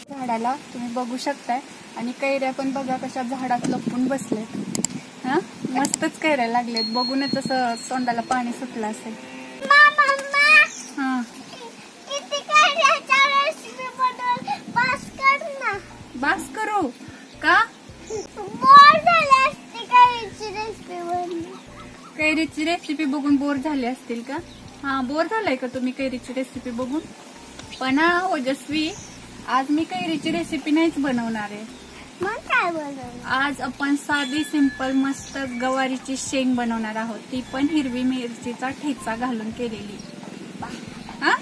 झाडाला तुम्ही बघू शकताय आणि कैऱ्या पण बघा कशा झाडात लपून बसलेत। हा मस्तच कैऱ्या लागलेत, बघूनच असं तोंडाला पाणी सुटलं असेल। हा बास करू का? कैरीची रेसिपी बघून बोर झाले असतील का? हा बोर झालाय का तुम्ही कैरीची रेसिपी बघून? पण ओजस्वी, आज मी कैरीची रेसिपी नाहीच बनवणार आहे। मग काय बनवणार? आज आपण साधी सिंपल मस्त गवारीची शेंग बनवणार आहोत, ती पण हिरवी मिरचीचा ठेचा घालून केलेली। हा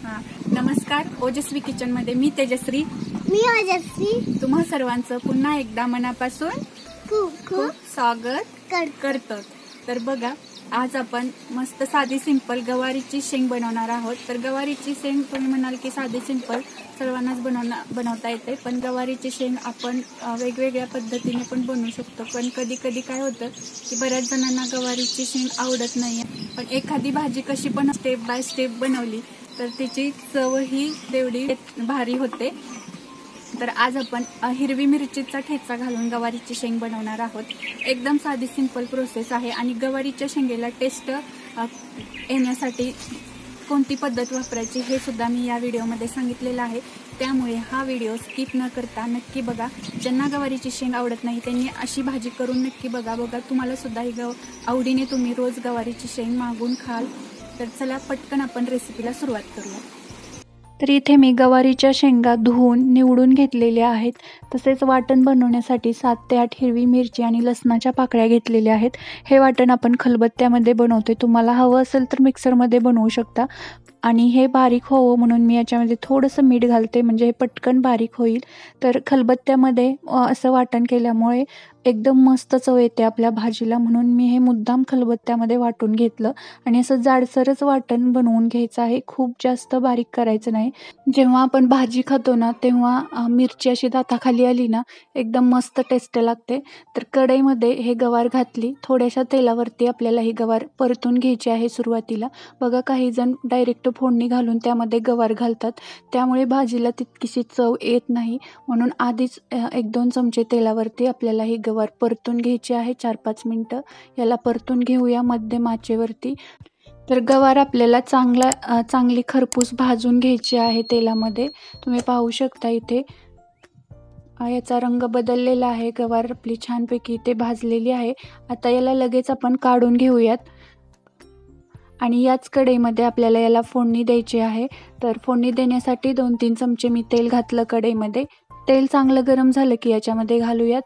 हा नमस्कार, ओजस्वी किचन मध्ये मी तेजश्री, मी ओजस्वी तुम्हा सर्वांचं पुन्हा एकदा मनापासून खूप खूप स्वागत करतो। तर बघा, आज आपण मस्त साधी सिंपल गवारीची शेंग बनवणार आहोत। तर गवारीची शेंग तुम्ही म्हणाल की साधी सिंपल सर्वांनाच बनवता येते, पण गवारीची शेंग आपण वेगवेगळ्या पद्धतीने पण बनवू शकतो। पण कधी कधी काय होतं की बऱ्याच जणांना गवारीची शेंग आवडत नाही, पण एखादी भाजी कशी पण स्टेप बाय स्टेप बनवली तर त्याची चवही तेवढी भारी होते। तर आज आपण हिरवी मिरचीचा ठेचा घालून गवारीची शेंग बनवणार आहोत। एकदम साधी सिंपल प्रोसेस आहे आणि गवारीच्या शेंगेला टेस्ट येण्यासाठी कोणती पद्धत वापरायची हे सुद्धा मी या व्हिडिओमध्ये सांगितलेलं आहे, त्यामुळे हा व्हिडिओ स्किप न करता नक्की बघा। ज्यांना गवारीची शेंग आवडत नाही त्यांनी अशी भाजी करून नक्की बघा तुम्हाला सुद्धा ही आवडीने तुम्ही रोज गवारीची शेंग मागून खाल। तर चला पटकन आपण रेसिपीला सुरुवात करूया। तर इथे मी गवारीच्या शेंगा धुवून निवडून घेतलेल्या आहेत, तसेच वाटण बनवण्यासाठी 7 ते 8 हिरवी मिरची आणि लसणाच्या पाकळ्या घेतलेल्या आहेत। हे वाटण आपण खलबत्त्यामध्ये बनवतोय, तुम्हाला हवं असेल तर मिक्सरमध्ये बनवू शकता। आणि हे बारीक व्हावं म्हणून मी याच्यामध्ये थोडंसं मीठ घालते, म्हणजे हे पटकन बारीक होईल। तर खलबत्त्यामध्ये असं वाटण केल्यामुळे एकदम मस्त चव येते आपल्या भाजीला, म्हणून मी हे मुद्दाम खलबत्त्यामध्ये वाटून घेतलं आणि असं जाडसरच वाटण बनवून घ्यायचं आहे, खूप जास्त बारीक करायचं नाही। जेव्हा आपण भाजी खातो ना तेव्हा मिरची अशी दाताखाली आली ना एकदम मस्त टेस्ट लागते। तर कढईमध्ये हे गवार घातली, थोड्याशा तेलावरती आपल्याला ही गवार परतून घ्यायची आहे सुरुवातीला। बघा काही जण डायरेक्ट फोडणी घालून त्यामध्ये गवार घालतात, त्यामुळे भाजीला तितकीशी चव येत नाही, म्हणून आधीच 1-2 चमचे तेलावरती आपल्याला ही गवार परतून घ्यायची आहे। 4-5 मिनिटं याला परतून घेऊया मध्यम आचेवरती। तर गवार आपल्याला चांगली खरपूस भाजून घ्यायची आहे तेलामध्ये। तुम्ही पाहू शकता इथे याचा रंग बदललेला आहे, गवार आपली छानपैकी इथे भाजलेली आहे। आता याला लगेच आपण काढून घेऊयात आणि याच कढईमध्ये आपल्याला याला फोडणी द्यायची आहे। तर फोडणी देण्यासाठी 2-3 चमचे मी तेल घातलं कढईमध्ये। तेल चांगलं गरम झालं की याच्यामध्ये घालूयात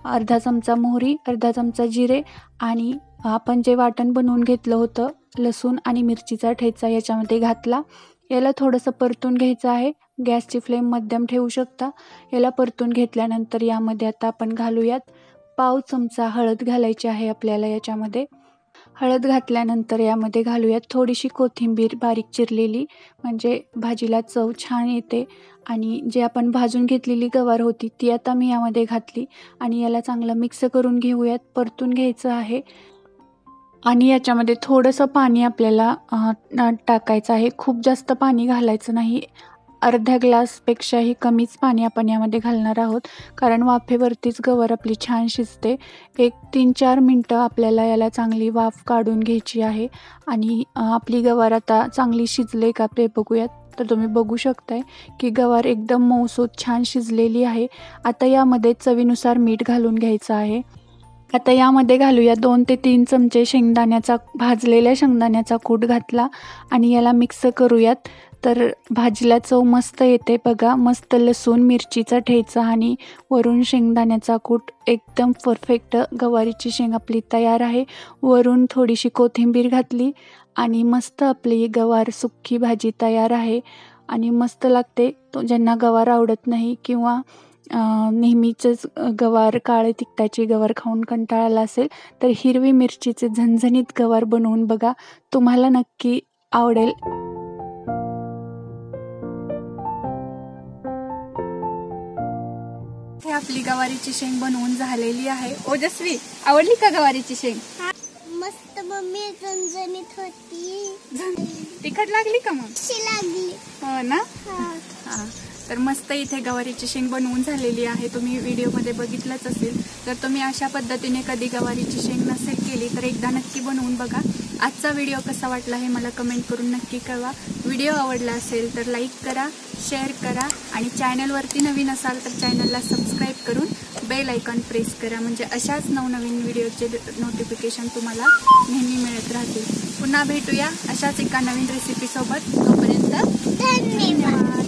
अर्धा चमचा मोहरी, अर्धा चमचा जिरे आणि आपण जे वाटण बनवून घेतलं होतं लसूण आणि मिरचीचा ठेचा याच्यामध्ये घातला। याला थोडंसं परतून घ्यायचं आहे, गॅसची फ्लेम मध्यम ठेवू शकता। याला परतून घेतल्यानंतर यामध्ये आता आपण घालूयात पाव चमचा हळद घालायची आहे आपल्याला याच्यामध्ये। हळद घातल्यानंतर यामध्ये घालूयात थोडीशी कोथिंबीर बारीक चिरलेली, म्हणजे भाजीला चव छान येते। आणि जे आपण भाजून घेतलेली गवार होती ती आता मी यामध्ये घातली आणि याला चांगलं मिक्स करून घेऊयात, परतून घ्यायचं आहे। आणि याच्यामध्ये थोडंसं पाणी आपल्याला टाकायचं आहे, खूप जास्त पाणी घालायचं नाही। अर्ध्या ग्लासपेक्षाही कमीच पाणी आपण यामध्ये घालणार आहोत, कारण वाफेवरतीच गवार आपली छान शिजते। 1-3-4 मिनटं आपल्याला याला चांगली वाफ काढून घ्यायची आहे आणि आपली गवार आता चांगली शिजले का ते बघूयात। तर तुम्ही बघू शकताय की गवार एकदम मऊसूत छान शिजलेली आहे। आता यामध्ये चवीनुसार मीठ घालून घ्यायचं आहे। आता यामध्ये घालूया 2 ते 3 चमचे भाजलेल्या शेंगदाण्याचा कूट घातला आणि याला मिक्स करूयात। तर भाजीला चव मस्त येते बघा, मस्त लसूण मिरचीचा ठेचा आणि वरून शेंगदाण्याचा कूट, एकदम परफेक्ट गवारीची शेंग आपली तयार आहे। वरून थोडीशी कोथिंबीर घातली आणि मस्त आपली गवार सुक्की भाजी तयार आहे आणि मस्त लागते। ज्यांना गवार आवडत नाही किंवा नेहमीचंच गवार काळे तिखटाची गवार खाऊन कंटाळा आला असेल तर हिरवी मिरचीचे झणझणीत गवार बनवून बघा, तुम्हाला नक्की आवडेल। हे आपली गवारीची शेंग बनवून झालेली आहे। ओजस्वी, आवडली का गवारीची शेंग? मस्त मम्मी, झणझणीत होती। तिखट लागली का? मग लागली हो ना। हा तर मस्त इथे गवारीची शेंग बनवून झालेली आहे. तुम्ही व्हिडिओमध्ये बघितलंच असेल. तर तुम्ही अशा पद्धतीने कधी गवारीची शेंग नसेल केली तर एकदा नक्की बनवून बघा. आजचा व्हिडिओ कसा वाटला हे मला कमेंट करून नक्की कळवा. व्हिडिओ आवडला असेल तर लाईक करा, शेअर करा आणि चॅनलवरती नवीन असाल तर चॅनलला सबस्क्राईब करून बेल आयकॉन प्रेस करा. म्हणजे अशाच नवनवीन व्हिडिओचे नोटिफिकेशन तुम्हाला नेहमी मिळत राहतील. पुन्हा भेटूया अशाच एका नवीन रेसिपीसोबत. तोपर्यंत धन्यवाद.